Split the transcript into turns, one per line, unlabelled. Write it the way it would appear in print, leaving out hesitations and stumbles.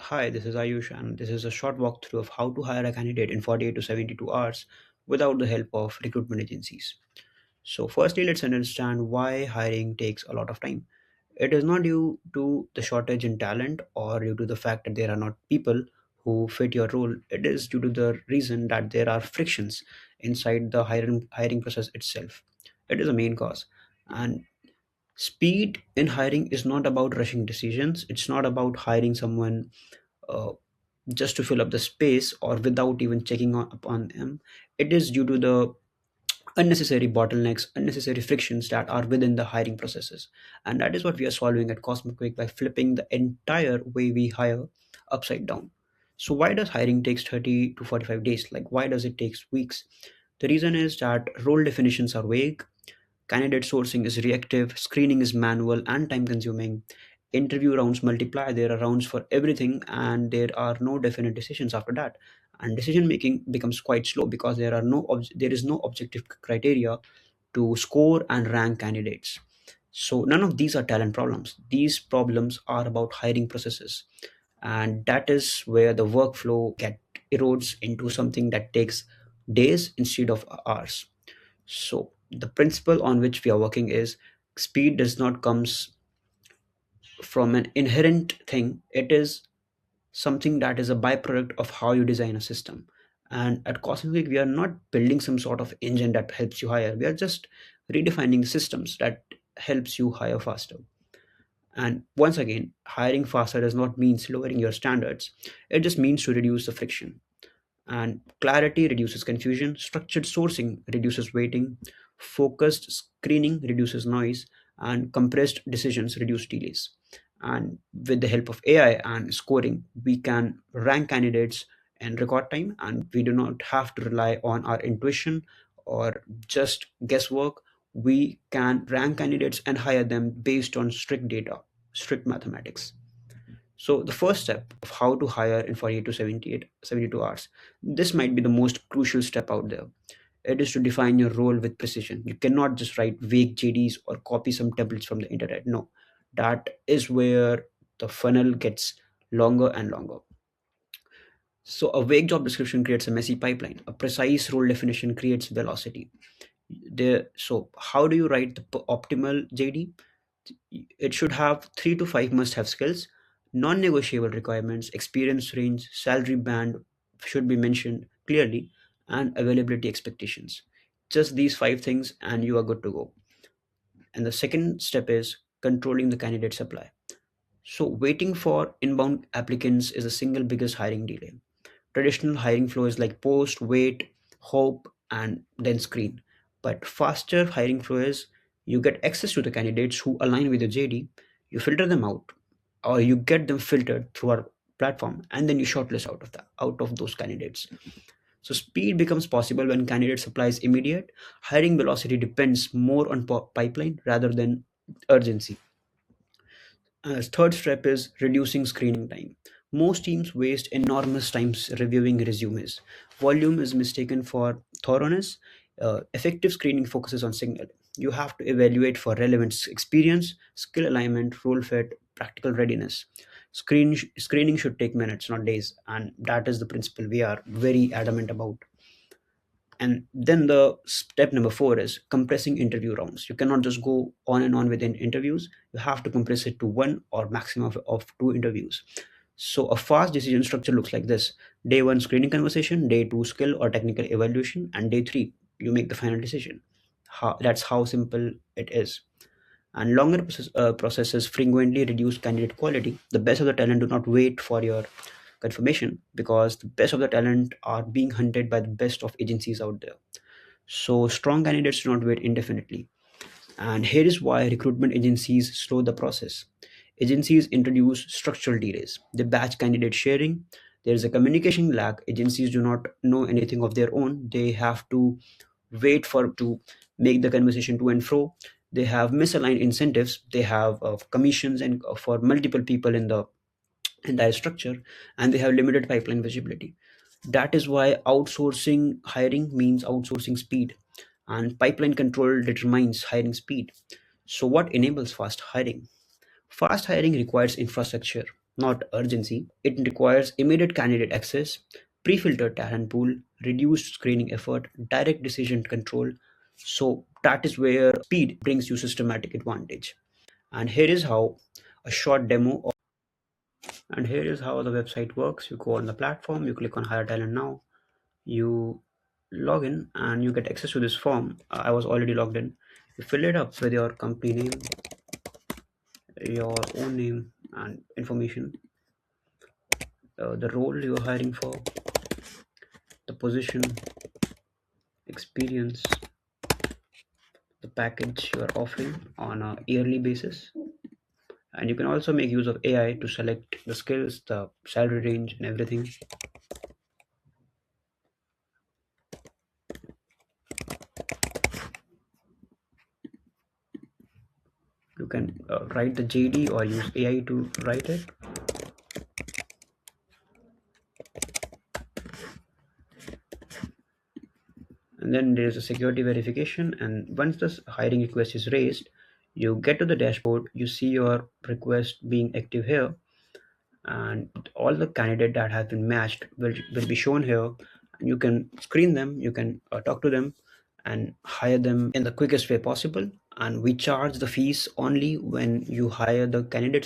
Hi, this is Ayush, and this is a short walkthrough of how to hire a candidate in 48 to 72 hours without the help of recruitment agencies. So, firstly, let's understand why hiring takes a lot of time. It is not due to the shortage in talent or due to the fact that there are not people who fit your role. It is due to the reason that there are frictions inside the hiring process itself. It is a main cause. And speed in hiring is not about rushing decisions, it's not about hiring someone uh, just to fill up the space or without even checking upon them. It is due to the unnecessary bottlenecks, unnecessary frictions that are within the hiring processes. And that is what we are solving at CosmoQuick by flipping the entire way we hire upside down. So why does hiring takes 30 to 45 days? Like why does it takes weeks? The reason is that role definitions are vague, candidate sourcing is reactive, screening is manual and time consuming. Interview rounds multiply, there are rounds for everything, and there are no definite decisions after that. And decision making becomes quite slow because there is no objective criteria to score and rank candidates. So none of these are talent problems. These problems are about hiring processes, and that is where the workflow get erodes into something that takes days instead of hours. So the principle on which we are working is speed does not comes from an inherent thing. It is something that is a byproduct of how you design a system. And at Cosmic, we are not building some sort of engine that helps you hire. We are just redefining systems that helps you hire faster. And once again, hiring faster does not mean lowering your standards. It just means to reduce the friction. And clarity reduces confusion, structured sourcing reduces waiting, focused screening reduces noise, and compressed decisions reduce delays. And with the help of AI and scoring, we can rank candidates in record time, and we do not have to rely on our intuition or just guesswork. We can rank candidates and hire them based on strict data, strict mathematics. So the first step of how to hire in 48 to 72 hours, this might be the most crucial step out there. It is to define your role with precision. You cannot just write vague JDs or copy some templates from the internet. No, that is where the funnel gets longer and longer. So a vague job description creates a messy pipeline. A precise role definition creates velocity. So how do you write the optimal JD? It should have 3 to 5 must have skills, non negotiable requirements, experience range, salary band should be mentioned clearly, and availability expectations. Just these five things, and you are good to go. And the second step is controlling the candidate supply. So, waiting for inbound applicants is the single biggest hiring delay. Traditional hiring flow is like post, wait, hope, and then screen. But faster hiring flow is you get access to the candidates who align with your JD, you filter them out, or you get them filtered through our platform, and then you shortlist out of those candidates. So speed becomes possible when candidate supply is immediate. Hiring velocity depends more on pipeline rather than urgency. Third step is reducing screening time. Most teams waste enormous times reviewing resumes. Volume is mistaken for thoroughness. Effective screening focuses on signal. You have to evaluate for relevant experience, skill alignment, role fit, practical readiness. Screening should take minutes, not days, and that is the principle we are very adamant about. And then the step number four is compressing interview rounds. You cannot just go on and on within interviews. You have to compress it to one or maximum of two interviews. So a fast decision structure looks like this: day one screening conversation, day two skill or technical evaluation, and day three you make the final decision. That's how simple it is. And longer processes frequently reduce candidate quality. The best of the talent do not wait for your confirmation because the best of the talent are being hunted by the best of agencies out there. So strong candidates do not wait indefinitely. And here is why recruitment agencies slow the process. Agencies introduce structural delays. They batch candidate sharing. There is a communication lag. Agencies do not know anything of their own. They have to wait for to make the conversation to and fro. They have misaligned incentives. They have commissions and for multiple people in the entire structure, and they have limited pipeline visibility. That is why outsourcing hiring means outsourcing speed, and pipeline control determines hiring speed. So what enables fast hiring? Fast hiring requires infrastructure. not urgency. It requires immediate candidate access, pre-filtered talent pool, reduced screening effort, direct decision control. So that is where speed brings you systematic advantage. And here is how a short demo and here is how the website works. You go on the platform, you click on hire talent now, you log in and you get access to this form. I was already logged in. You fill it up with your company name, your own name and information, the role you're hiring for, the position, experience, the package you are offering on a yearly basis. And you can also make use of AI to select the skills, the salary range, and everything. You can write the JD or use AI to write it. And then there is a security verification. And once this hiring request is raised, you get to the dashboard, you see your request being active here, and all the candidate that have been matched will be shown here. And you can screen them, you can talk to them and hire them in the quickest way possible. And we charge the fees only when you hire the candidates